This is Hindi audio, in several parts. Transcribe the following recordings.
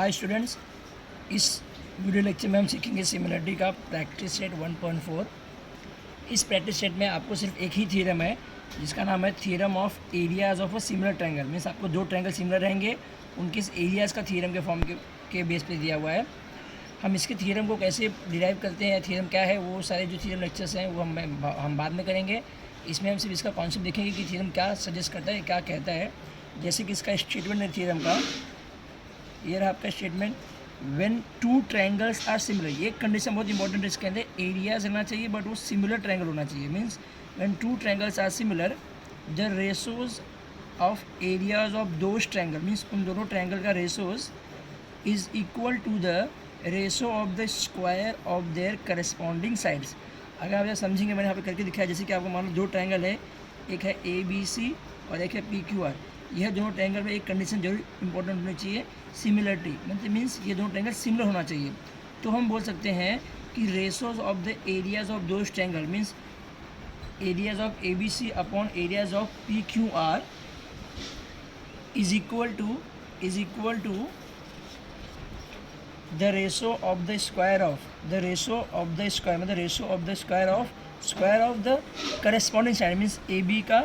हाय स्टूडेंट्स, इस वीडियो लेक्चर में हम सीखेंगे सिमिलरिटी का प्रैक्टिस सेट 1.4। इस प्रैक्टिस सेट में आपको सिर्फ एक ही थ्योरम है जिसका नाम है theorem of areas of a similar triangle. Means आपको दो ट्रायंगल सिमिलर रहेंगे, उनके एरियाज़ का थ्योरम के फॉर्म के बेस पे दिया हुआ है। हम इसके थ्योरम को कैसे डिराइव करते हैं, थ्योरम क्या है, वो सारे जो थ्योरम लेक्चर्स हैं वो हम बाद में करेंगे। इसमें हम सिर्फ इसका कॉन्सेप्ट देखेंगे कि थ्योरम क्या सजेस्ट करता है, क्या कहता है। जैसे कि इसका स्टेटमेंट है थ्योरम का, ये रहा आपका statement, when two triangles are similar. ये कंडीशन बहुत इंपॉर्टेंट है, इसके अंदर एरियाज रहना चाहिए बट वो सिमिलर ट्रायंगल होना चाहिए। Means when two triangles are similar the ratios of areas of those triangle, means उन दोनों ट्रायंगल का ratios is equal to the ratio of the square of their corresponding sides. अगर आप समझेंगे, मैंने यहाँ पे करके दिखाया, जैसे कि आपको मान लो दो ट्रायंगल है, एक है ABC और एक है PQR। यह दोनों ट्रायंगल में एक कंडीशन जरूर इंपॉर्टेंट होनी चाहिए, सिमिलरिटी। मतलब मीन्स ये दोनों ट्रायंगल सिमिलर होना चाहिए। तो हम बोल सकते हैं कि ratios of the areas of those triangle means areas of ABC upon areas of PQR is equal to the ratio of the square of the ratio of the square मतलब ratio of the square of the corresponding side means AB का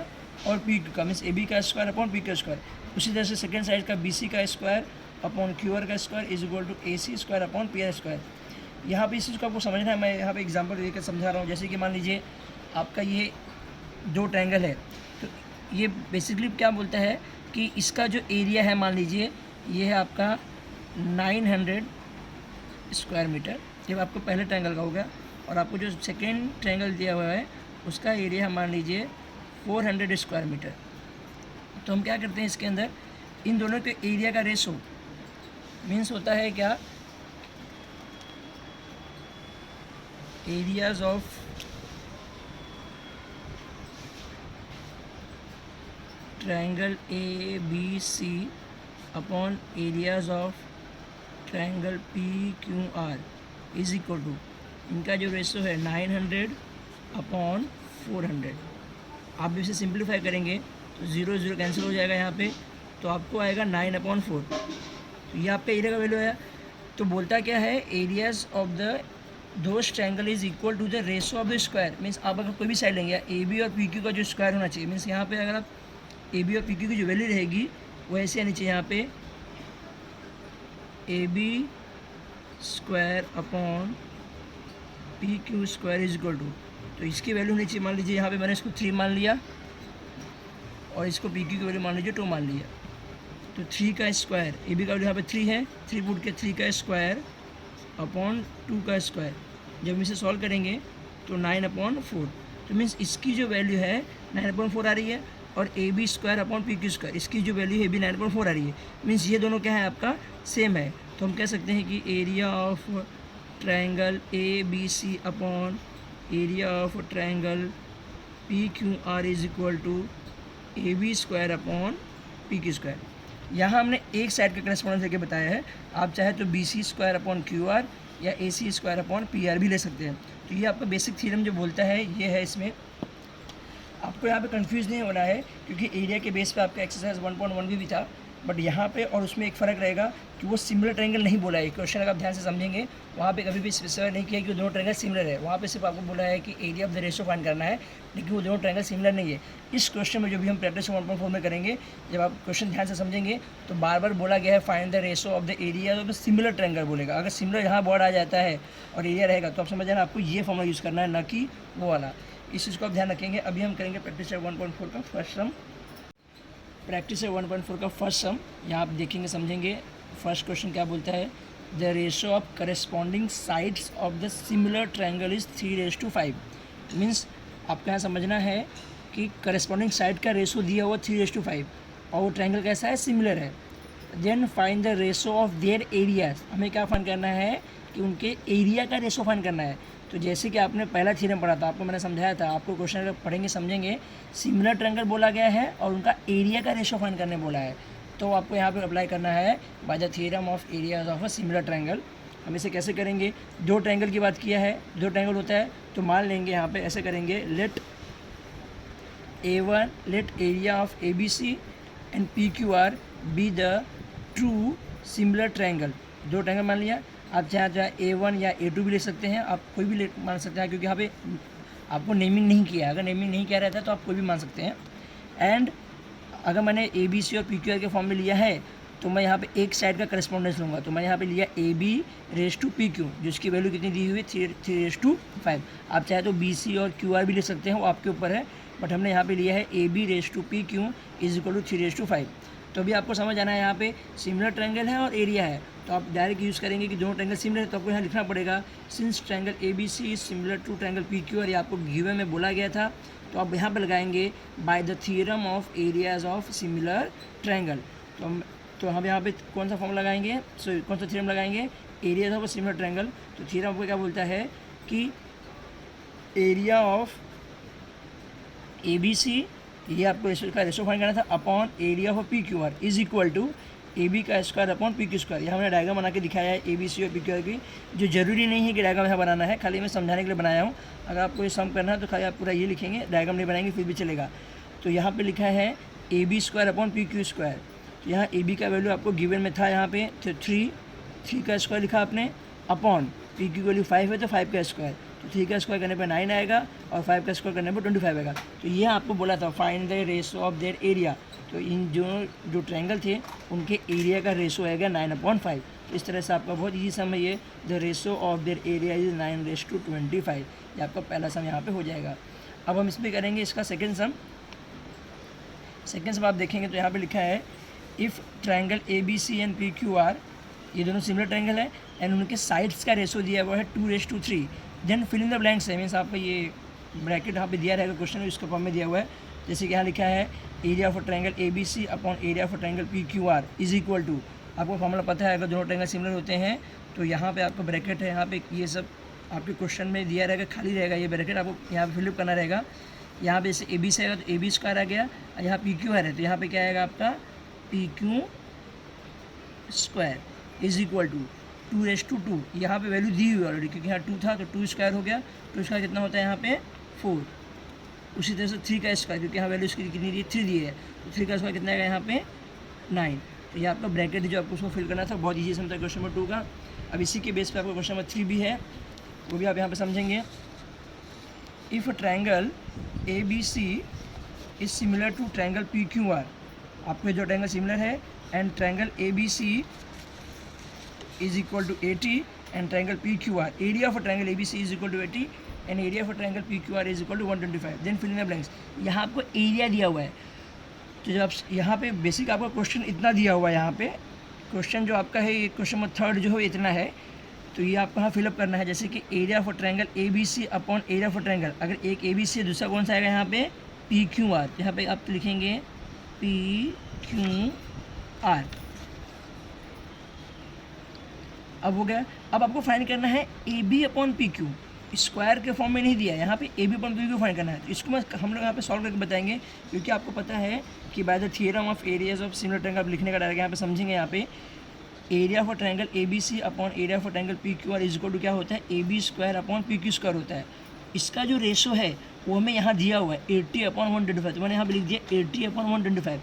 और PQ का, मीन्स AB का स्क्वायर अपॉन PQ का स्क्वायर। उसी तरह से सेकेंड साइड का BC का स्क्वायर अपॉन QR का square is equal to AC square upon PR square. यहाँ पे इस चीज़ को आपको समझना है, मैं यहाँ पे एग्जांपल देकर समझा रहा हूँ। जैसे कि मान लीजिए आपका ये दो ट्रायंगल है, तो ये बेसिकली क्या बोलता है कि इसका जो एरिया है, मान लीजिए ये है आपका 900 स्क्वायर मीटर, जब आपको पहले ट्रायंगल का हो गया, और आपको जो सेकेंड ट्रायंगल दिया हुआ है उसका एरिया मान लीजिए 400 स्क्वायर मीटर। तो हम क्या करते हैं, इसके अंदर इन दोनों के एरिया का रेशो मीन्स होता है क्या, areas of triangle ABC upon areas of triangle PQR is equal to, इनका जो रेशो है 900 अपॉन 400। आप इसे सिंप्लीफाई करेंगे तो 0 0 कैंसिल हो जाएगा यहाँ पे, तो आपको आएगा 9/4। तो ये आपका एरिया का वैल्यू है। तो बोलता क्या है, areas of the those triangle is equal to the ratio of the square. Means आप अगर कोई भी साइड लेंगे, AB और PQ का जो स्क्वायर होना चाहिए, मीन्स यहाँ पे अगर आप AB और PQ की जो वैल्यू रहेगी वो ऐसे आनी चाहिए, यहाँ पे AB square upon PQ square is equal to, तो इसकी वैल्यू होनी चाहिए, मान लीजिए यहाँ पे मैंने इसको 3 मान लिया और इसको PQ की वैल्यू मान लीजिए 2 मान लिया। तो 3 का स्क्वायर, AB का वैल्यू यहाँ पे 3 है, 3 पुट के 3 का स्क्वायर अपॉन 2 का स्क्वायर। जब हम इसे सॉल्व करेंगे तो 9/4। तो मीन्स इसकी जो वैल्यू है 9/4 आ रही है, और AB square upon PQ square इसकी जो वैल्यू है भी 9/4 आ रही है। मीन्स ये दोनों क्या है, आपका सेम है। तो हम कह सकते हैं कि area of triangle ABC upon area of triangle PQR is equal to AB square upon PQ square. यहाँ हमने एक साइड का करस्पॉन्डेंस लेके बताया है, आप चाहे तो BC स्क्वायर अपॉन QR या AC स्क्वायर अपॉन PR भी ले सकते हैं। तो ये आपका बेसिक थ्योरम जो बोलता है ये है। इसमें आपको यहाँ पे कंफ्यूज नहीं होना है, क्योंकि एरिया के बेस पे आपका एक्सरसाइज 1.1 भी था, बट यहाँ पे और उसमें एक फ़र्क रहेगा कि वो सिमिलर ट्रायंगल नहीं बोला है। क्वेश्चन अगर आप ध्यान से समझेंगे, वहाँ पे कभी भी स्पेसिफाई नहीं किया कि वो दोनों ट्रायंगल सिमिलर है। वहाँ पे सिर्फ आपको बोला है कि area of the ratio find करना है, लेकिन वो दोनों ट्रायंगल सिमिलर नहीं है। इस क्वेश्चन में जो भी हम प्रैक्टिस 1.4 में करेंगे, जब आप क्वेश्चन ध्यान से समझेंगे तो बार बार बोला गया है find the ratio of the area of the similar triangle बोलेगा। अगर सिमिलर यहाँ वर्ड आ जाता है और एरिया रहेगा तो आप समझ जाना आपको ये फॉर्मूला यूज़ करना है, ना कि वो वाला। इस चीज़ को आप ध्यान रखेंगे। अभी हम करेंगे प्रैक्टिस 1.4 का फर्स्ट सम। प्रैक्टिस 1.4 का फर्स्ट सम यहाँ आप देखेंगे, समझेंगे। फर्स्ट क्वेश्चन क्या बोलता है, the ratio of corresponding sides of the similar triangle is 3:5। Means आपको यहाँ समझना है कि करस्पॉन्डिंग साइड का रेशो दिया हुआ 3:5 और वो ट्रायंगल कैसा है, सिमिलर है। Then find the ratio of their areas. हमें क्या फाइंड करना है कि उनके एरिया का रेशो फाइंड करना है। तो जैसे कि आपने पहला थ्योरम पढ़ा था, आपको मैंने समझाया था, आपको क्वेश्चन अगर पढ़ेंगे समझेंगे, सिमिलर ट्रायंगल बोला गया है और उनका एरिया का रेशो फाइंड करने बोला है। तो आपको यहाँ पे अप्लाई करना है bye the theorem of areas of a similar triangle. हम इसे कैसे करेंगे, दो ट्रायंगल की बात किया है, दो ट्रायंगल होता है तो मान लेंगे यहाँ पे ऐसे करेंगे, let area of ABC and PQR be the true similar triangle. दो ट्रायंगल मान लिया। आप चाहे A1 या A2 भी ले सकते हैं, आप कोई भी मान सकते हैं, क्योंकि यहाँ पे आपको नेमिंग नहीं किया। अगर नेमिंग नहीं किया रहता तो आप कोई भी मान सकते हैं। एंड अगर मैंने ABC और PQR के फॉर्म में लिया है तो मैं यहाँ पे एक साइड का करस्पॉन्डेंस लूँगा। तो मैंने यहाँ पे लिया AB⁻PQ, जिसकी वैल्यू कितनी दी हुई है 3/5। आप चाहे तो BC और QR भी ले सकते हैं, वो आपके ऊपर है, बट हमने यहाँ पे लिया है AB⁻PQ = 3/5। तो अभी आपको समझ आना है, यहाँ पे सिमिलर ट्रायंगल है और एरिया है, तो आप डायरेक्ट यूज़ करेंगे कि दोनों ट्रायंगल सिमिलर है, तो आपको यहाँ लिखना पड़ेगा since triangle ABC is similar to triangle PQR। ये आपको गिवन में बोला गया था, तो आप यहाँ पर लगाएंगे bye the theorem of areas of similar triangle. तो हम यहाँ पे कौन सा फॉर्म लगाएंगे, कौन सा थ्योरम लगाएंगे, एरियाज ऑफ सिमिलर ट्रायंगल। तो थ्योरम आपको क्या बोलता है कि एरिया ऑफ ABC, ये आपको इसका रेशो फाइंड करना था, upon area of PQR is equal to AB का स्क्वायर अपॉन PQ स्क्वायर। यहाँ हमने डायग्राम बना के दिखाया है ABC और PQR की, जो जरूरी नहीं है कि डायग्राम यहाँ बनाना है, खाली मैं समझाने के लिए बनाया हूँ। अगर आपको ये सम करना है तो खाली आप पूरा ये लिखेंगे, डायग्राम नहीं बनाएंगे फिर भी चलेगा। तो यहाँ पे लिखा है AB² अपॉन PQ स्क्वायर। तो यहाँ AB का वैल्यू आपको गिवन में था, यहाँ पे तो 3 का स्क्वायर लिखा आपने, अपॉन PQ की वैल्यू 5 है तो 5 का स्क्वायर, तो 3 का स्क्वायर करने पर 9 आएगा और 5 का स्क्वायर करने पर 25 आएगा। तो ये आपको बोला था find the ratio of their area. तो इन जो ट्रायंगल थे उनके एरिया का रेशो आएगा 9/5। तो इस तरह से आपका बहुत ईजी सम है ये, the ratio of their area is 9/25। ये आपका पहला सम यहाँ पे हो जाएगा। अब हम इसमें करेंगे इसका सेकेंड सम। सेकेंड सम आप देखेंगे तो यहाँ पे लिखा है if triangle ABC and PQR, ये दोनों सिमिलर ट्रायंगल है, एंड उनके साइड्स का रेशो दिया हुआ है 2/3, then fill in the blanks है, मीन्स आपका ये ब्रैकेट यहाँ पे दिया रहेगा क्वेश्चन में, इसका फॉर्म में दिया हुआ है। जैसे कि यहाँ लिखा है area of triangle ABC upon area of triangle PQR is equal to, आपको फॉर्मूला पता है, अगर दोनों ट्रायंगल सिमिलर होते हैं तो यहाँ पे आपका ब्रैकेट है, यहाँ पे ये सब आपके क्वेश्चन में दिया रहेगा, खाली रहेगा ये ब्रैकेट, आपको यहाँ पे फिलअप करना रहेगा। यहाँ पे जैसे AB से आएगा तो AB स्क्वायर आ गया, और यहाँ PQR है तो यहाँ पे क्या आएगा आपका PQ square is equal to 2/2। यहाँ पे वैल्यू दी हुई ऑलरेडी, क्योंकि यहाँ 2 था तो 2 स्क्वायर हो गया, 2 स्क्वायर कितना होता है यहाँ पे 4। उसी तरह से 3 का स्क्वायर, क्योंकि यहाँ वैल्यू इसकी कितनी दी है 3 दी है, तो 3 का स्क्वायर कितना आएगा यहाँ पे 9। तो ये आपका ब्रैकेट जो आपको उसको फिल करना था, बहुत ईजी समझता है क्वेश्चन नंबर 2 का। अब इसी के बेस पे आपको क्वेश्चन नंबर 3 भी है, वो भी आप यहाँ पे समझेंगे। If triangle ABC is similar to triangle PQR, आपको जो ट्रायंगल सिमिलर है, and triangle ABC is equal to 80 and triangle PQR, area of a triangle ABC is equal to 80 and area of a triangle PQR is equal to 125, then fill in the blanks। यहाँ आपको एरिया दिया हुआ है, तो जब यहाँ पे बेसिक आपका क्वेश्चन इतना दिया हुआ है, यहाँ पे क्वेश्चन जो आपका है ये क्वेश्चन नंबर 3 जो है इतना है, तो ये आपको यहाँ फिलअप करना है। जैसे कि area of triangle ABC upon area of triangle, अगर एक ABC है दूसरा कौन सा आएगा यहाँ पे PQR, यहाँ पे आप लिखेंगे PQR। अब हो गया। अब आपको फाइंड करना है AB अपॉन PQ, स्क्वायर के फॉर्म में नहीं दिया है, यहाँ पे AB अपॉन PQ फाइंड करना है। तो इसको हम लोग यहाँ पे सॉल्व करके बताएंगे, क्योंकि आपको पता है कि by the theorem of areas of similar triangle, आप लिखने का डायरेक्ट यहाँ पे समझेंगे। यहाँ पे area of triangle ABC upon area of triangle PQR is equal to क्या होता है AB square upon PQ square होता है। इसका जो रेशो है वो हमें यहाँ दिया हुआ है 80/125, तो मैंने यहाँ पे लिख दिया 80/125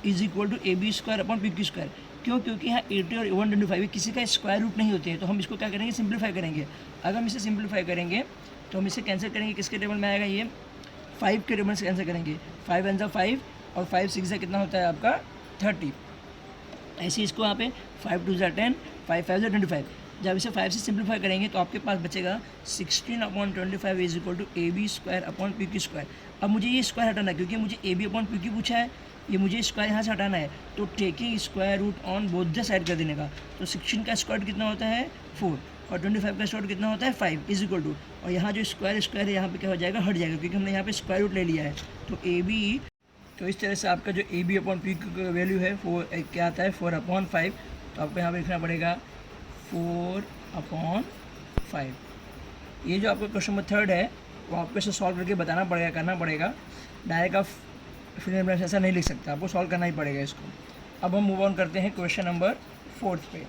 is equal to AB square upon PQ square. क्यों? क्योंकि यहाँ 80 और 125 किसी का स्क्वायर रूट नहीं होते हैं, तो हम इसको क्या करेंगे सिंप्लीफाई करेंगे। अगर हम इसे सिंप्लीफाई करेंगे तो हम इसे कैंसिल करेंगे, किसके टेबल में आएगा ये 5 के टेबल से कैंसिल करेंगे, 5 × 5 और 5 × 6 कितना होता है आपका 30। ऐसे इसको यहाँ पे 5 × 2 = 10, 5 × 5 = 25। जब इसे 5 से सिंप्लीफाई करेंगे तो आपके पास बचेगा 16/25 is equal to AB square upon PQ square. अब मुझे ये स्क्वायर हटाना है, क्योंकि मुझे AB अपॉन PQ पूछा है, ये मुझे स्क्वायर यहाँ से हटाना है, तो taking square root on both the side कर देने का। तो 16 का स्क्वायर कितना होता है 4 और 25 का स्क्वायर कितना होता है 5 इज इक्वल टू, और यहाँ जो स्क्वायर है यहाँ पे क्या हो जाएगा हट जाएगा, क्योंकि हमने यहाँ पे स्क्वायर रूट ले लिया है। तो AB, तो इस तरह से आपका जो AB अपॉन PQ का वैल्यू है 4 क्या आता है 4/5। तो आपको यहाँ पे लिखना पड़ेगा 4/5। ये जो आपका क्वेश्चन नंबर 3 है वो आपको इसे सॉल्व करके बताना पड़ेगा, करना पड़ेगा, डायरेक्ट आप फिर ऐसा नहीं लिख सकता, आपको सॉल्व करना ही पड़ेगा इसको। अब हम मूव ऑन करते हैं क्वेश्चन नंबर 4 पे।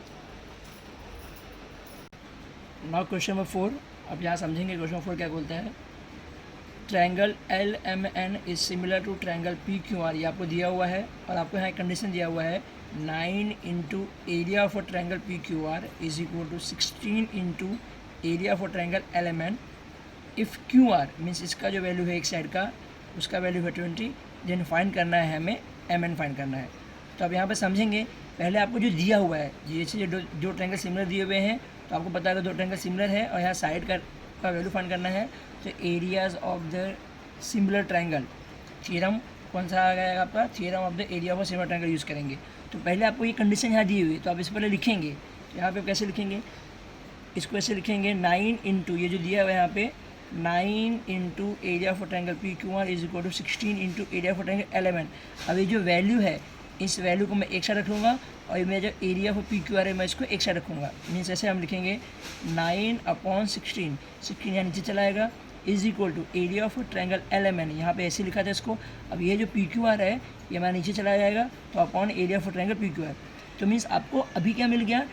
नाउ क्वेश्चन नंबर 4, अब यहाँ समझेंगे क्वेश्चन नंबर 4 क्या बोलता है। Triangle LMN is similar to triangle PQR, ये आपको दिया हुआ है और आपको यहाँ कंडीशन दिया हुआ है 9 into area of a triangle P Q R is equal to 16 into area of a triangle L M N. If Q R means इसका जो वैल्यू है एक साइड का, उसका वैल्यू है 20, देन फाइंड करना है हमें एम एन फाइंड करना है। तो अब यहाँ पे समझेंगे, पहले आपको जो दिया हुआ है, जैसे जो ट्रायंगल सिमिलर दिए हुए हैं तो आपको पता है 2 ट्रायंगल सिमिलर है और यहाँ साइड का वैल्यू फाइंड करना है। तो areas of the similar triangle, theorem कौन सा आ गया आपका, theorem of the area of similar triangle use करेंगे। तो पहले आपको ये कंडीशन यहाँ दी हुई है, तो आप इस पहले लिखेंगे। तो यहाँ पे कैसे लिखेंगे, इसको ऐसे लिखेंगे 9 इंटू ये जो दिया हुआ है यहाँ पे 9 into area of triangle P Q R is equal to 16 into area of triangle L M N. अब ये जो वैल्यू है इस वैल्यू को मैं एक साइड रखूँगा और ये मेरा जो area of P Q are है मैं इसको एक साइड रखूँगा। मीन्स ऐसे हम लिखेंगे 9/16, 16 यहाँ नीचे चला आएगा, is equal to area of triangle L M N, यहाँ पे ऐसे लिखा था इसको। अब ये जो पी क्यू आर है ये हमारा नीचे चला जाएगा, तो upon area of triangle P Q R. तो मीन्स आपको अभी क्या मिल गया,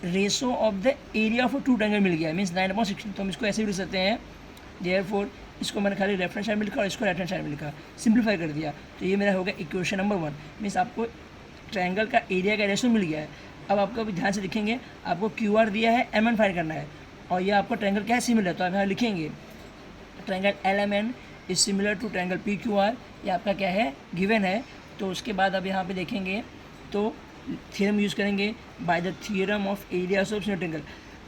ratio of the area of 2 triangle मिल गया, मीन्स 9/16। तो हम इसको ऐसे भी लिख सकते हैं, देयरफॉर इसको मैंने खाली लेफ्ट हैंड साइड में लिखा और इसको राइट हैंड साइड में लिखा, सिंप्लीफाई कर दिया। तो ये मेरा हो गया इक्वेशन नंबर 1। मीन्स आपको ट्रायंगल का एरिया का रेशो मिल गया है। अब आपको अभी ध्यान से लिखेंगे, आपको क्यू आर दिया है, एम एन फाइंड करना है, और ये आपको ट्रायंगल क्या है, सिमिलर। तो आप यहाँ लिखेंगे triangle L M N is similar to triangle P Q R, ये आपका क्या है, गिवन है। तो उसके बाद अब यहाँ पे देखेंगे तो थ्योरम यूज़ करेंगे, bye the theorem of area of similar triangle.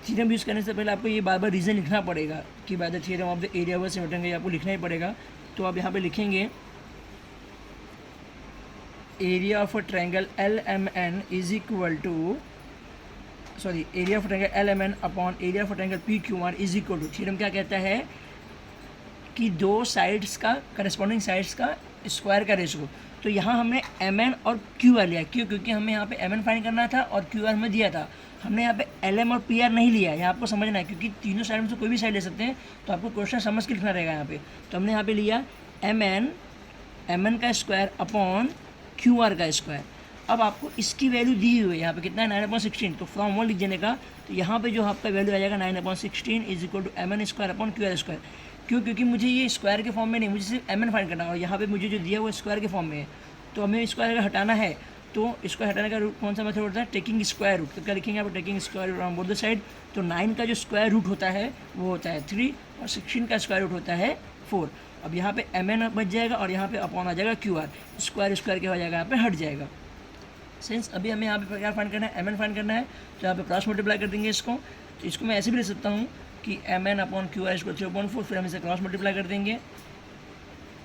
Theorem use करने से पहले आपको ये बार बार रीज़न लिखना पड़ेगा कि by the theorem of the area of similar triangle, आपको लिखना ही पड़ेगा। तो आप यहाँ पे लिखेंगे area of triangle L M N is equal to, sorry, area of triangle L M N upon area of triangle P Q R is equal to, theorem क्या कहता है कि 2 साइड्स का करस्पॉन्डिंग साइड्स का स्क्वायर का रेशो। तो यहाँ हमने एम एन और क्यू आर लिया, क्यों, क्योंकि हमें यहाँ पे एम एन फाइंड करना था और क्यू आर हमें दिया था। हमने यहाँ पे एल एम और पी आर नहीं लिया है, यहाँ आपको समझना है, क्योंकि तीनों साइड में से कोई भी साइड ले सकते हैं, तो आपको क्वेश्चन समझ के लिखना रहेगा यहाँ पे। तो हमने यहाँ पे लिया एम एन का स्क्वायर अपॉन क्यू आर का स्क्वायर। अब आपको इसकी वैल्यू दी हुई है यहाँ पे कितना है, 9/16। तो फ्रॉम 1 लिख देने का, तो यहाँ पे जो आपका वैल्यू आ जाएगा 9/16 is equal to M N square upon Q R square. क्यों, क्योंकि मुझे ये स्क्वायर के फॉर्म में नहीं, मुझे सिर्फ एम एन फाइंड करना है, और यहाँ पे मुझे जो दिया वो स्क्वायर के फॉर्म में है। तो हमें स्क्वायर अगर हटाना है तो इसको हटाने का रूट कौन सा मेथड होता है, टेकिंग स्क्वायर रूट। तो क्या लिखेंगे आप, taking square root on both the side. तो 9 का जो स्क्वायर रूट होता है वो होता है 3 और 16 का स्क्वायर रूट होता है 4। अब यहाँ पे एम एन बच जाएगा और यहाँ पे अपॉन आ जाएगा क्यू आर, स्क्वायर क्या हो जाएगा, यहाँ पे हट जाएगा। सिंस अभी हमें यहाँ पे क्या फाइंड करना है, एम एन फाइंड करना है, तो यहाँ पे क्रॉस मल्टीप्लाई कर देंगे इसको। तो इसको मैं ऐसे भी लिख सकता हूँ कि M N upon Q R इसको 3/4, फिर हम इसे क्रॉस मल्टीप्लाई कर देंगे।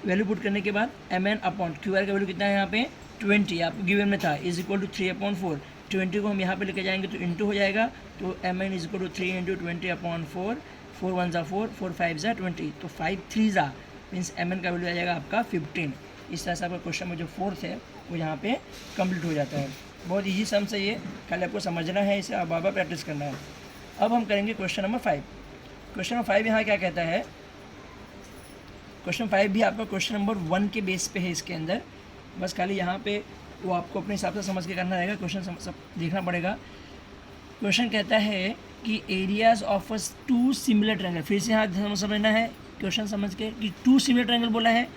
वैल्यू पुट करने के बाद M N upon Q R का वैल्यू कितना है यहाँ पे 20, आपको गिवन में था, इज इक्वल टू 3/4। 20 को हम यहाँ पे लेके जाएंगे तो इंटू हो जाएगा, तो M N is equal to 3 into 20/4, 4 1 ज़ा 4, 4 5 ज़ा 20, तो 5 3 ज़ा मीन्स एम एन का वैल्यू आ जाएगा आपका 15। इस तरह से आपका क्वेश्चन में जो 4th है वो यहाँ पे कंप्लीट हो जाता है। बहुत ईजी सम से ये, खाली आपको समझना है, इसे आप बार बार प्रैक्टिस करना है। अब हम करेंगे क्वेश्चन नंबर 5। क्वेश्चन नंबर 5 यहाँ क्या कहता है, क्वेश्चन 5 भी आपका क्वेश्चन नंबर 1 के बेस पे है इसके अंदर, बस खाली यहाँ पे वो आपको अपने हिसाब से समझ के करना रहेगा, क्वेश्चन सब देखना पड़ेगा। क्वेश्चन कहता है कि एरियाज ऑफ 2 सिमिलर ट्रायंगल, फिर से यहाँ समझना है क्वेश्चन समझ के कि 2 सिमिलर ट्रायंगल बोला है,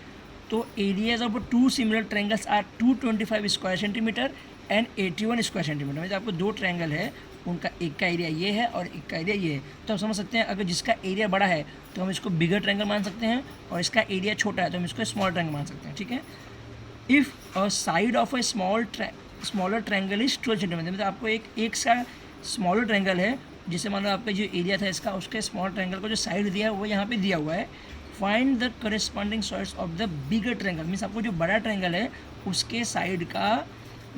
तो areas of 2 similar triangles are 225 square centimetre and 81 square centimetre. मतलब आपको 2 ट्रायंगल है, उनका एक का एरिया ये है और एक का एरिया ये है। तो हम समझ सकते हैं अगर जिसका एरिया बड़ा है तो हम इसको बिगर ट्रायंगल मान सकते हैं, और इसका एरिया छोटा है तो हम इसको स्मॉल ट्रायंगल मान सकते हैं, ठीक है। If a side of a smaller triangle is 12 centimetre, मतलब आपको एक सा स्मॉलर ट्रायंगल है, जिससे मान लो आपका जो एरिया था इसका, उसके स्मॉल ट्रायंगल को जो साइड दिया है वो यहाँ पे दिया हुआ है। Find the corresponding sides of the bigger triangle, means आपको जो बड़ा ट्रायंगल है उसके साइड का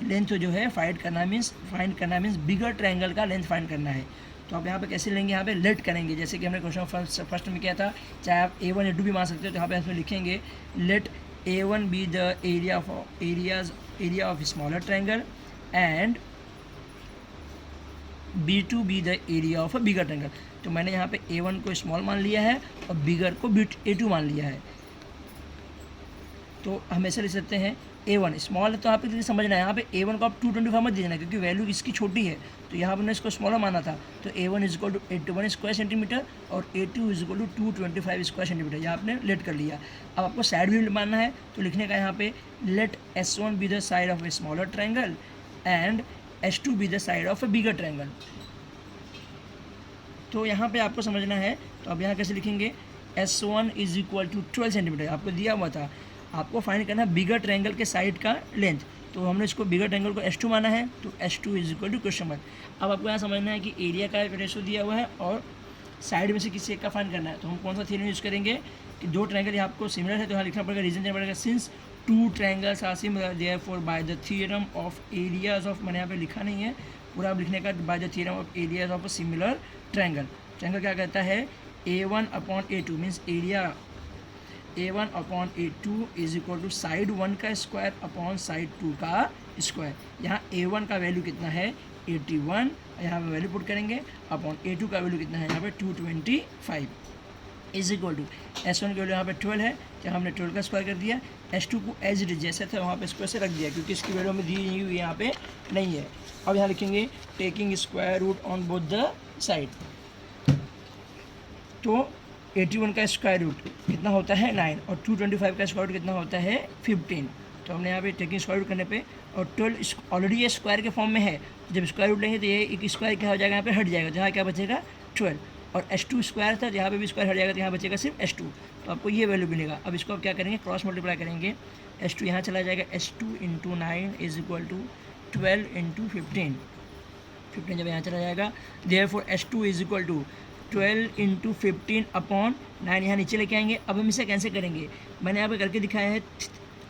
लेंथ जो है फाइंड करना मीन्स बिगर ट्रायंगल का लेंथ फाइंड करना है। तो आप यहाँ पे कैसे लेंगे, यहाँ पे लेट करेंगे, जैसे कि हमने क्वेश्चन फर्स्ट में किया था, चाहे आप A1 A2 भी मान सकते हो। तो यहाँ पे इसमें लिखेंगे let A1 be the area of smaller triangle and B2 be the area of a bigger triangle. तो मैंने यहाँ पे A1 को स्मॉल मान लिया है और बिगर को A2 मान लिया है। तो हम ऐसे लिख सकते हैं A1 स्मॉल है, तो यहाँ पे समझना है, यहाँ पे A1 को आप 225 मत दीजिए, क्योंकि वैल्यू इसकी छोटी है, तो यहाँ पर इसको स्मॉलर माना था। तो A1 is equal to 81 square centimetre और A2 is equal to 225 square centimetre, यहाँ आपने लेट कर लिया। अब आपको साइड भी मानना है, तो लिखने का यहाँ पे let S1 be the side of a smaller triangle and S2 be the side of a bigger triangle. तो यहाँ पे आपको समझना है, तो अब यहाँ कैसे लिखेंगे, S1 is equal to 12 centimetre आपको दिया हुआ था, आपको फाइंड करना है बिगर ट्रायंगल के साइड का लेंथ। तो हमने इसको बिगर ट्रायंगल को S2 माना है, तो S2 is equal to question mark. अब आपको यहाँ समझना है कि एरिया का रेशो दिया हुआ है और साइड में से किसी एक का फाइंड करना है। तो हम कौन सा थ्योरम यूज़ करेंगे कि दो ट्रायंगल यहाँ आपको सिमिलर है, तो यहाँ लिखना पड़ेगा, रीजन देना पड़ेगा, since two triangles are similar therefore by the theorem of areas of, मैंने यहाँ पे लिखा नहीं है पूरा, आप लिखने का by the theorem of areas of a similar triangle. Triangle क्या कहता है, A1/A2 means area A1/A2 is equal to side 1 का स्क्वायर अपॉन साइड 2 का स्क्वायर। यहाँ A1 का वैल्यू कितना है 81, यहाँ पे वैल्यू पुट करेंगे, अपॉन A2 का वैल्यू कितना है यहाँ पे 225 इज इक्वल टू S1 की वैल्यू यहाँ पे 12 है, जहाँ हमने 12 का स्क्वायर कर दिया, S2 को एज इट इज जैसे था वहाँ पे स्क्वायर से रख दिया, क्योंकि इसकी वैल्यू हमें दी हुई यहाँ पे नहीं है। अब यहाँ लिखेंगे taking square root on both the side, तो 81 का स्क्वायर रूट कितना होता है 9 और 225 का स्क्वायर रूट कितना होता है 15। तो हमने यहाँ पे टेकिंग स्क्वायर रूट करने पे, और 12 ऑलरेडी ये स्क्वायर के फॉर्म में है, जब स्क्वायर रूट लेंगे तो ये एक स्क्वायर क्या हो जाएगा यहाँ पे हट जाएगा, जहाँ क्या बचेगा 12, और S2 स्क्वायर था, यहाँ पे भी स्क्वायर हट जाएगा तो यहाँ बचेगा सिर्फ S2, तो आपको ये वैल्यू मिलेगा। अब इसको आप क्या करेंगे, क्रॉस मल्टीप्लाई करेंगे, S2 यहाँ चला जाएगा, S2 into 9 is equal to 12 into 15 जब यहाँ चला जाएगा, therefore S2 is equal to 12 into 15 upon 9 यहाँ नीचे लेके आएंगे। अब हम इसे कैंसिल करेंगे, मैंने यहाँ पे करके दिखाया है,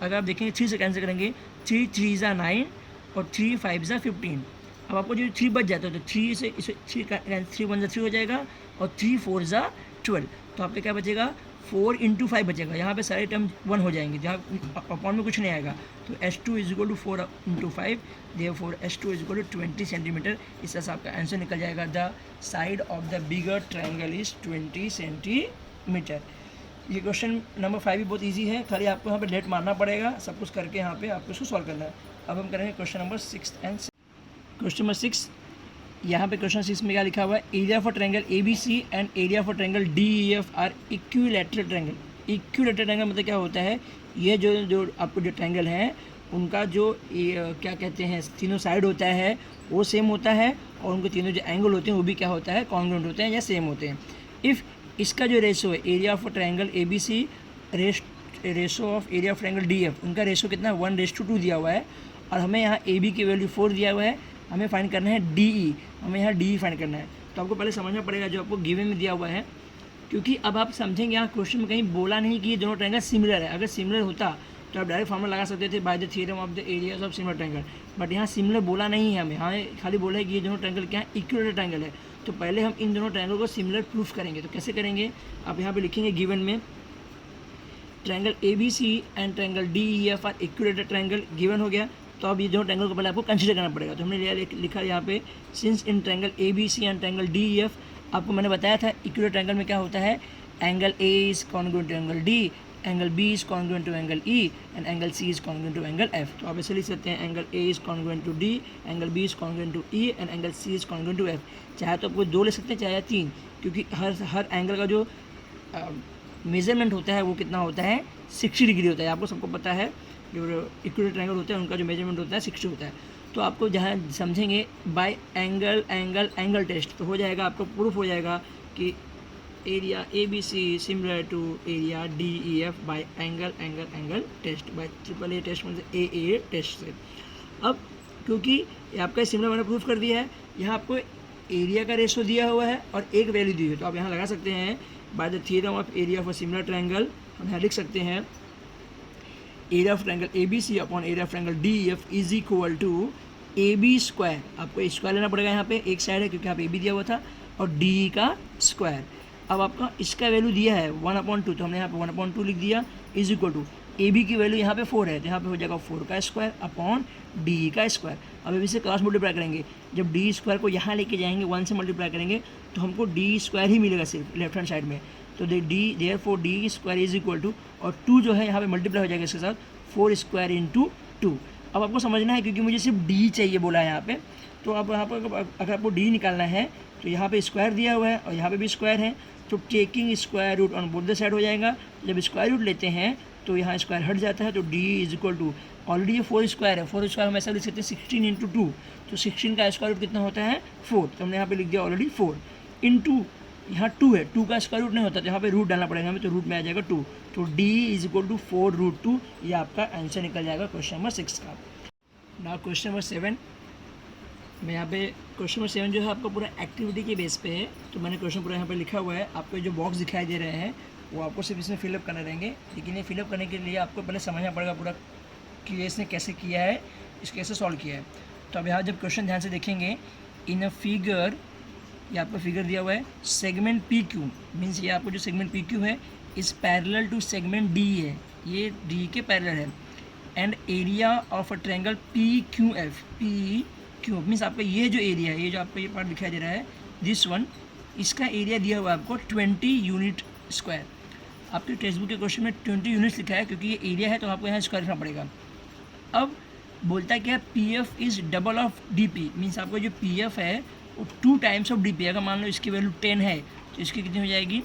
अगर आप देखेंगे 3 से कैंसिल करेंगे, 3 3 ज़ा 9 और 3 5 ज़ा 15। अब आपको जो 3 बच जाता है तो 3 से इसे 3 1 ज़ा 3 हो जाएगा और 3 4 ज़ा 12, तो आपके क्या बचेगा 4 इंटू 5 बचेगा, यहाँ पे सारे टर्म 1 हो जाएंगे, जहाँ अपॉन में कुछ नहीं आएगा, तो S2 is equal to 4 into 5, therefore S2 is equal to 20 centimetre. इस तरह से आपका आंसर निकल जाएगा, the side of the bigger triangle is 20 centimetre. ये क्वेश्चन नंबर 5 भी बहुत इजी है, खाली आपको यहाँ पे डेट मारना पड़ेगा, सब कुछ करके यहाँ पे आपको इसको सॉल्व करना है। अब हम करेंगे question number 6 and question number 6। यहाँ पे क्वेश्चन 6 में क्या लिखा हुआ है, area for triangle ABC and area for triangle DEF are equilateral triangle. Equilateral triangle मतलब क्या होता है, ये जो आपको जो ट्रायंगल है उनका जो क्या कहते हैं तीनों साइड होता है वो सेम होता है, और उनके तीनों जो एंगल होते हैं वो भी क्या होता है कॉन्ग्रुएंट होते हैं या सेम होते हैं। इफ़ इसका जो रेशो है area for triangle ABC ratio of area of triangle DF, उनका रेशो कितना है 1:2 दिया हुआ है, और हमें यहाँ AB की वैल्यू 4 दिया हुआ है, हमें फाइंड करना है DE, हमें यहाँ DE फाइंड करना है। तो आपको पहले समझना पड़ेगा जो आपको गिवन में दिया हुआ है, क्योंकि अब आप समझेंगे यहाँ क्वेश्चन में कहीं बोला नहीं कि ये दोनों ट्रायंगल सिमिलर है, अगर सिमिलर होता तो आप डायरेक्ट फॉर्मूला लगा सकते थे bye the theorem of the areas of similar triangle, but यहाँ सिमिलर बोला नहीं है हमें, हमें खाली बोला है कि ये दोनों ट्रायंगल क्या है इक्विलैटरल ट्रायंगल है। तो पहले हम इन दोनों ट्रायंगल को सिमिलर प्रूफ करेंगे, तो कैसे करेंगे, आप यहाँ पे लिखेंगे गिवन में triangle ABC and triangle DEF are equilateral triangle, given हो गया। तो अब ये दोनों ट्रायंगल को पहले आपको कंसीडर करना पड़ेगा, तो हमने लिखा यहाँ पे since in triangle ABC and triangle DEF, आपको मैंने बताया था इक्विलैटरल ट्रायंगल में क्या होता है, angle A is congruent to angle D, angle B is congruent to angle E and angle C is congruent to angle F। तो आप ऐसे लिख सकते हैं angle A is congruent to D, angle B is congruent to E and angle C is congruent to F। चाहे तो आपको 2 ले सकते हैं चाहे 3, क्योंकि हर एंगल का जो मेजरमेंट होता है वो कितना होता है 60 डिग्री होता है। आपको सबको पता है जो इक्विलैटरल ट्रायंगल होता है उनका जो मेजरमेंट होता है 60 होता है। तो आपको जहाँ समझेंगे बाय एंगल टेस्ट, तो हो जाएगा आपको प्रूफ हो जाएगा कि area ABC similar to area DEF by angle test, by AAA test मतलब AA टेस्ट से। अब क्योंकि आपका सिमिलर मैंने प्रूफ कर दिया है, यहाँ आपको एरिया का रेशो दिया हुआ है और एक वैल्यू दी है, तो आप यहाँ लगा सकते हैं by the theorem of area of a similar triangle, हम यहाँ लिख सकते हैं area of triangle ABC upon area of triangle DEF is equal to AB square. आपको स्क्वायर लेना पड़ेगा, यहाँ पे एक साइड है क्योंकि यहाँ पे AB दिया हुआ था, और DE का स्क्वायर। अब आपका इसका वैल्यू दिया है 1/2, तो हमने यहाँ पे 1/2 लिख दिया, इज इक्वल टू AB की वैल्यू यहाँ पे 4 है, तो यहाँ पे हो जाएगा 4 का स्क्वायर अपॉन DE का स्क्वायर। अब अभी से क्रॉस मल्टीप्लाई करेंगे, जब DE स्क्वायर को यहाँ लेके जाएंगे 1 से मल्टीप्लाई करेंगे तो हमको DE स्क्वायर ही मिलेगा सिर्फ लेफ्ट हैंड साइड में, तो therefore DE square is equal to, और 2 जो है यहाँ पे मल्टीप्लाई हो जाएगा इसके साथ 4 स्क्वायर इंटू 2। अब आपको समझना है क्योंकि मुझे सिर्फ D चाहिए बोला है यहाँ पे, तो अब यहाँ पर अगर आपको D निकालना है तो यहाँ पे स्क्वायर दिया हुआ है और यहाँ पे भी स्क्वायर है, तो taking square root on both the side हो जाएगा। जब स्क्वायर रूट लेते हैं तो यहाँ स्क्वायर हट जाता है, तो d is equal to, already ये 4 स्क्वायर है, 4 स्क्वायर हम ऐसा लिख सकते हैं 16 इंटू 2, तो 16 का स्क्वायर रूट कितना होता है 4, तो हमने यहाँ पे लिख दिया ऑलरेडी 4 इंटू, यहाँ 2 है, 2 का स्क्वायर रूट नहीं होता, तो यहाँ पे रूट डालना पड़ेगा हमें, तो रूट में आ जाएगा 2, तो d इज इक्वल टू 4√2, ये आपका आंसर निकल जाएगा क्वेश्चन नंबर 6 का। ना क्वेश्चन नंबर 7, मैं यहाँ पे क्वेश्चन नंबर 7 जो है आपको पूरा एक्टिविटी के बेस पे है, तो मैंने क्वेश्चन पूरा यहाँ पे लिखा हुआ है, आपको जो बॉक्स दिखाई दे रहे हैं वो आपको सिर्फ इसमें फिलअप करने रहेंगे, लेकिन ये फिलअप करने के लिए आपको पहले समझना पड़ेगा पूरा कि इसने कैसे किया है, इसको कैसे सॉल्व किया है। तो अब यहाँ जब क्वेश्चन ध्यान से देखेंगे, इन अ फिगर, ये आपको फिगर दिया हुआ है, सेगमेंट पी क्यू, मीन्स ये आपको जो सेगमेंट पी क्यू है इस पैरेलल टू सेगमेंट डी है, ये डी के पैरेलल है, and area of a triangle P Q F, P Q means आपका ये जो एरिया है, ये जो आपको ये पार्ट दिखाई दे रहा है दिस वन, इसका एरिया दिया हुआ है आपको 20 यूनिट स्क्वायर। आपके टेक्स्ट बुक के क्वेश्चन में 20 यूनिट्स लिखा है, क्योंकि ये एरिया है तो आपको यहाँ स्क्वायर लिखना पड़ेगा। अब बोलता है क्या, P F is double of D P, means आपको जो पी एफ है वो 2 टाइम्स ऑफ डी पी। अगर मान लो इसकी वैल्यू 10 है तो इसकी कितनी हो जाएगी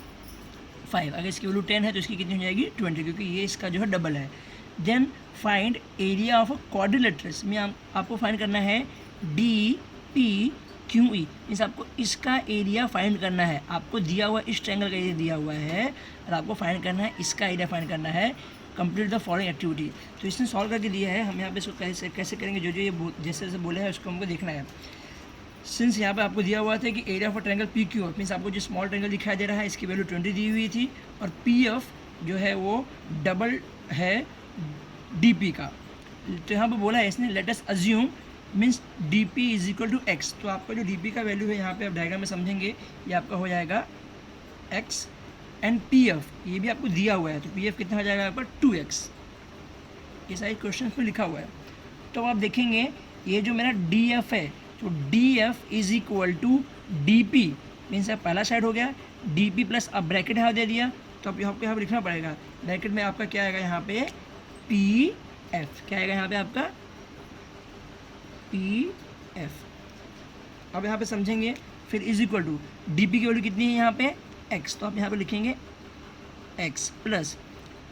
5, अगर इसकी वैल्यू 10 है तो इसकी कितनी हो जाएगी 20, क्योंकि ये इसका जो है डबल है। Then find area of a quadrilaterals, में आपको फाइंड करना है D P Q E, means आपको इसका एरिया फाइंड करना है, आपको दिया हुआ इस ट्रायंगल का एरिया दिया हुआ है और आपको फाइंड करना है इसका एरिया फाइंड करना है। कंप्लीट द फॉलोइंग एक्टिविटी, तो इसने सॉल्व करके दिया है, हम यहाँ पे इसको कैसे करेंगे, जो ये जैसे जैसे बोले हैं उसको हमको देखना है। सिंस यहाँ पे आपको दिया हुआ था कि area of triangle P Q F, means आपको जो स्मॉल ट्रायंगल दिखाई दे रहा है इसकी वैल्यू 20 दी हुई थी, और पी एफ जो है वो डबल है डी पी का। तो यहाँ पे बोला है इसने let us assume means D P is equal to X, तो आपका जो डी पी का वैल्यू है यहाँ पे आप डायग्राम में समझेंगे, ये आपका हो जाएगा एक्स, एंड पी एफ ये भी आपको दिया हुआ है, तो पी एफ कितना हो जाएगा आपका 2x, ये सारे क्वेश्चन में लिखा हुआ है। तो आप देखेंगे ये जो मेरा डी एफ है, तो D F is equal to D P, means पहला साइड हो गया, डी पी प्लस अब ब्रैकेट यहाँ दे दिया, तो अब यहाँ पे लिखना पड़ेगा ब्रैकेट में आपका क्या आएगा यहाँ पे पी एफ, क्या आएगा यहाँ पे आपका पी एफ। अब यहाँ पे समझेंगे, फिर is equal to D P की वैल्यू कितनी है यहाँ पे x, तो आप यहाँ पे लिखेंगे x प्लस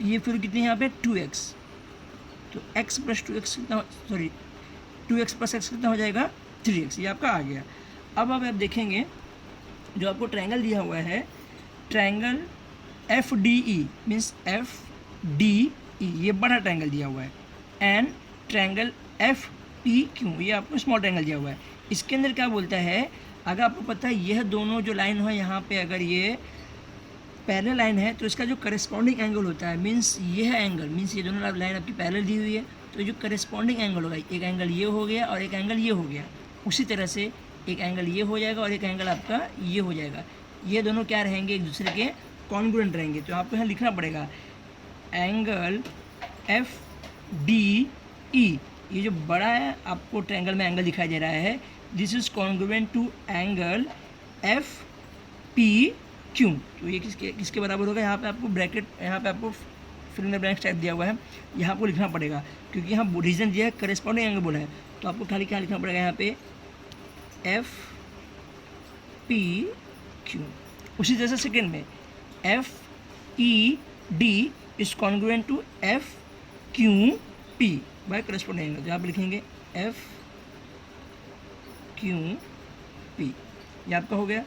ये फिर कितनी है यहाँ पे 2x, तो x प्लस 2x कितना, सॉरी 2x प्लस x कितना हो जाएगा 3x, ये आपका आ गया। अब आप देखेंगे जो आपको ट्रायंगल दिया हुआ है, triangle F D E means F D ई, ये बड़ा ट्रायंगल दिया हुआ है, and triangle F P Q, ये आपको स्मॉल ट्रायंगल दिया हुआ है। इसके अंदर क्या बोलता है, अगर आपको पता है यह दोनों जो लाइन है यहाँ पे अगर ये पैरेलल लाइन है तो इसका जो करस्पॉन्डिंग एंगल होता है, मीन्स ये है एंगल, मीन्स ये दोनों लाइन आपकी पैरेलल दी हुई है, तो जो करस्पॉन्डिंग एंगल होगा, एक एंगल ये हो गया और एक एंगल ये हो गया, उसी तरह से एक एंगल ये हो जाएगा और एक एंगल आपका ये हो जाएगा, ये दोनों क्या रहेंगे एक दूसरे के कॉन्ग्रुएंट रहेंगे। तो आपको यहाँ लिखना पड़ेगा एंगल एफ डी ई, ये जो बड़ा है आपको ट्रायंगल में एंगल दिखाई दे रहा है, this is congruent to angle F P Q, तो ये किसके बराबर होगा, यहाँ पे आपको ब्रैकेट, यहाँ पे आपको fill in the blanks type दिया हुआ है, यहाँ आपको लिखना पड़ेगा, क्योंकि यहाँ रीजन दिया है करेस्पॉन्डिंग एंगल बोला है, तो आपको खाली क्या लिखना पड़ेगा यहाँ पे एफ पी क्यू। उसी तरह से सेकेंड में F E D is congruent to F Q P by corresponding angle, तो यहाँ पे लिखेंगे एफ क्यू पी, ये आपका हो गया।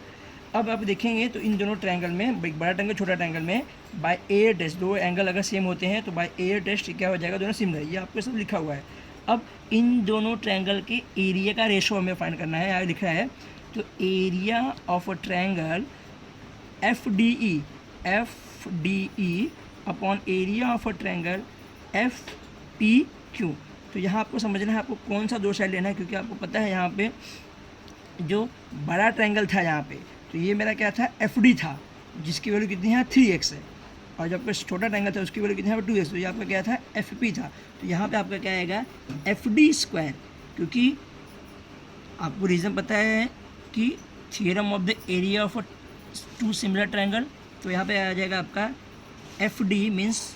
अब आप देखेंगे तो इन दोनों ट्रायंगल में, एक बड़ा ट्रायंगल छोटा ट्रायंगल में बाय एयर टेस्ट, दो एंगल अगर सेम होते हैं तो बाय एयर टेस्ट क्या हो जाएगा, दोनों सिमिलर, ये आपको सब लिखा हुआ है। अब इन दोनों ट्रायंगल के एरिया का रेशो हमें फाइंड करना है, यहाँ लिखा है, तो area of a triangle F D E upon area of a triangle F P Q. तो यहाँ आपको समझना है आपको कौन सा दो साइड लेना है, क्योंकि आपको पता है यहाँ पे जो बड़ा ट्रायंगल था यहाँ पे, तो ये मेरा क्या था एफ डी था, जिसकी वैल्यू कितनी है 3x है, और जब आपका छोटा ट्रायंगल था उसकी वैल्यू कितनी है 2x, तो ये आपका क्या था एफ पी था, तो यहाँ पे आपका क्या आएगा एफ डी स्क्वायर, क्योंकि आपको रीज़न पता है कि theorem of the area of two similar triangle, तो यहाँ पे आ जाएगा आपका F D means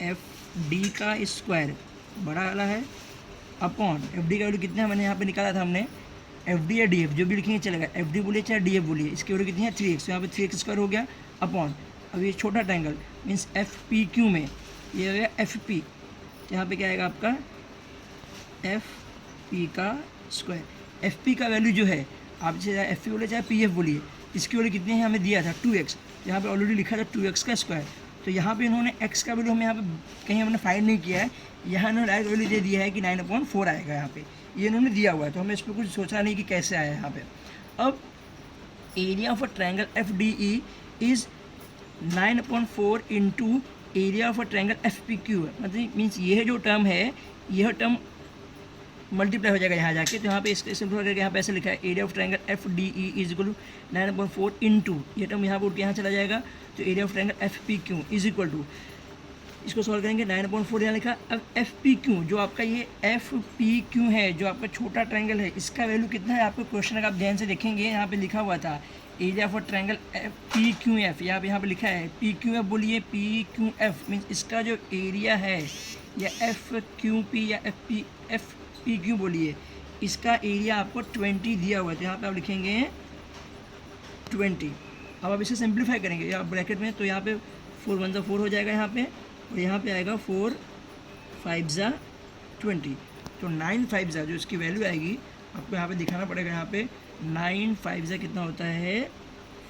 F D का स्क्वायर बड़ा वाला है अपॉन एफ डी का वैल्यू कितना है, मैंने यहाँ पे निकाला था हमने एफ डी या डी एफ जो भी लिखेंगे चलेगा, एफ डी बोलिए चाहे डी एफ बोलिए, इसकी वैल्यू कितनी है 3x, तो यहाँ पे 3x स्क्वायर हो गया अपॉन अब ये छोटा triangle means F P Q में ये हो गया एफ पी, तो यहाँ पे क्या आएगा आपका एफ पी का स्क्वायर। एफ पी का वैल्यू जो है आप चाहे एफ पी बोले चाहे पी एफ बोलिए, इसकी वैल्यू कितनी है हमें दिया था 2x, यहाँ पे ऑलरेडी लिखा था 2x का स्क्वायर। तो यहाँ पे इन्होंने x का वैल्यू हमें यहाँ पे कहीं हमने फाइंड नहीं किया है, यहाँ इन्होंने डायरेक्ट वैल्यू दे दिया है कि 9/4 आएगा यहाँ पे, ये इन्होंने दिया हुआ है, तो हमें इस पर कुछ सोचना नहीं कि कैसे आया यहाँ पे। अब area of a triangle F D E is 9/4 into area of a triangle F P Q है, मतलब मीन्स ये जो टर्म है यह टर्म मल्टीप्लाई हो जाएगा यहाँ जाके, तो यहाँ पे इसके सिंपल करके यहाँ पे ऐसे लिखा है area of triangle F D E is equal to 9/4 into ये टर्म यहाँ पर उठ के यहाँ चला जाएगा, तो area of triangle F P Q is equal to, इसको सॉल्व करेंगे 9/4 यहाँ लिखा। अब एफ पी क्यू जो आपका ये एफ पी क्यू है जो आपका छोटा ट्रायंगल है, इसका वैल्यू कितना है आपको क्वेश्चन अगर आप ध्यान से देखेंगे यहाँ पे लिखा हुआ था area of triangle F P Q F, यहाँ पे लिखा है पी क्यू एफ, बोलिए पी क्यू एफ मीन्स इसका जो एरिया है या एफ क्यू पी या एफ पी क्यू बोलिए, इसका एरिया आपको 20 दिया हुआ है, तो यहाँ पे आप लिखेंगे 20। अब आप इसे सिंप्लीफाई करेंगे या ब्रैकेट में, तो यहाँ पे 4 1 4 हो जाएगा यहाँ पे, और यहाँ पे आएगा 4 5 20, तो 9 5 जो इसकी वैल्यू आएगी आपको यहाँ पे दिखाना पड़ेगा, यहाँ पे 9 5 कितना होता है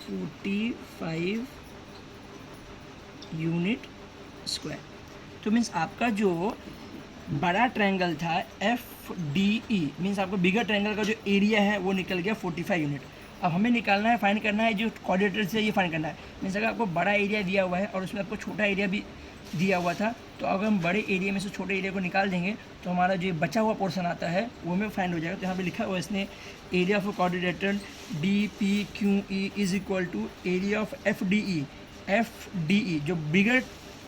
45 यूनिट स्क्वायर। तो मीन्स आपका जो बड़ा ट्रायंगल था एफ डी ई मीन्स आपको बिगर ट्रायंगल का जो एरिया है वो निकल गया 45 यूनिट। अब हमें निकालना है, फाइंड करना है जो कोऑर्डिनेटर से ये फाइंड करना है, मीन्स अगर आपको बड़ा एरिया दिया हुआ है और उसमें आपको छोटा एरिया भी दिया हुआ था, तो अगर हम बड़े एरिया में से छोटे एरिया को निकाल देंगे तो हमारा जो बचा हुआ पोर्शन आता है वो में फाइंड हो जाएगा। तो यहाँ पे लिखा हुआ है इसने area of coordinator D P Q E is equal to area of F D E जो बिगर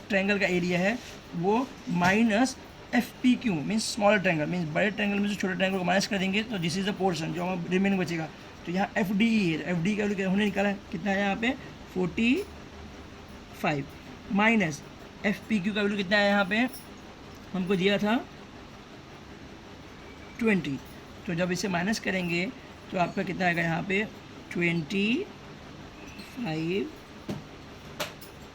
ट्रायंगल का एरिया है वो minus F P Q means smaller triangle means बड़े ट्रायंगल में से छोटे ट्रायंगल को माइनस कर देंगे, तो दिस इज द पोर्शन जो हमारा रिमेनिंग बचेगा। तो यहाँ एफ डी ई है, एफ डी का वैल्यू हमने निकाला है कितना है यहाँ पे 45 माइनस एफ पी क्यू का वैल्यू कितना है यहाँ पे हमको दिया था 20, तो जब इसे माइनस करेंगे तो आपका कितना आएगा यहाँ पे 25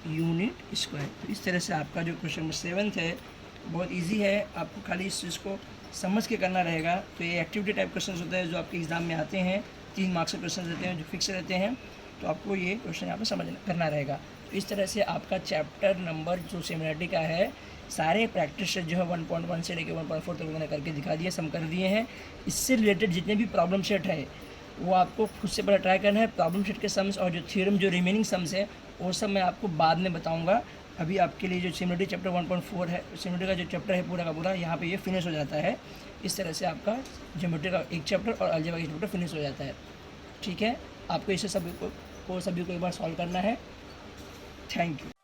यूनिट स्क्वायर। तो इस तरह से आपका जो क्वेश्चन नंबर 7 है बहुत इजी है, आपको खाली इस चीज़ को समझ के करना रहेगा। तो ये एक्टिविटी टाइप क्वेश्चन होता है जो आपके एग्जाम में आते हैं, 3 मार्क्स के क्वेश्चन रहते हैं जो फिक्स रहते हैं, तो आपको ये क्वेश्चन यहाँ पे समझना करना रहेगा। तो इस तरह से आपका चैप्टर नंबर जो सिमिलरिटी का है सारे प्रैक्टिस जो है 1.1 से लेकर 1.4 तक मैंने करके दिखा दिए, सम कर दिए हैं। इससे रिलेटेड जितने भी प्रॉब्लम सेट है वो आपको खुद से पहले ट्राई करना है। प्रॉब्लम सेट के सम्स और जो थ्योरम जो रिमेनिंग सम्स है वो सब मैं आपको बाद में बताऊंगा। अभी आपके लिए जो सिमिलरिटी चैप्टर 1.4 है, सिमिलरिटी का जो चैप्टर है पूरा का पूरा यहाँ पे ये फिनिश हो जाता है। इस तरह से आपका ज्योमेट्री का एक चैप्टर और अलजेब्रा का चैप्टर फिनिश हो जाता है। ठीक है, आपको इसे सभी को एक बार सॉल्व करना है। Thank you.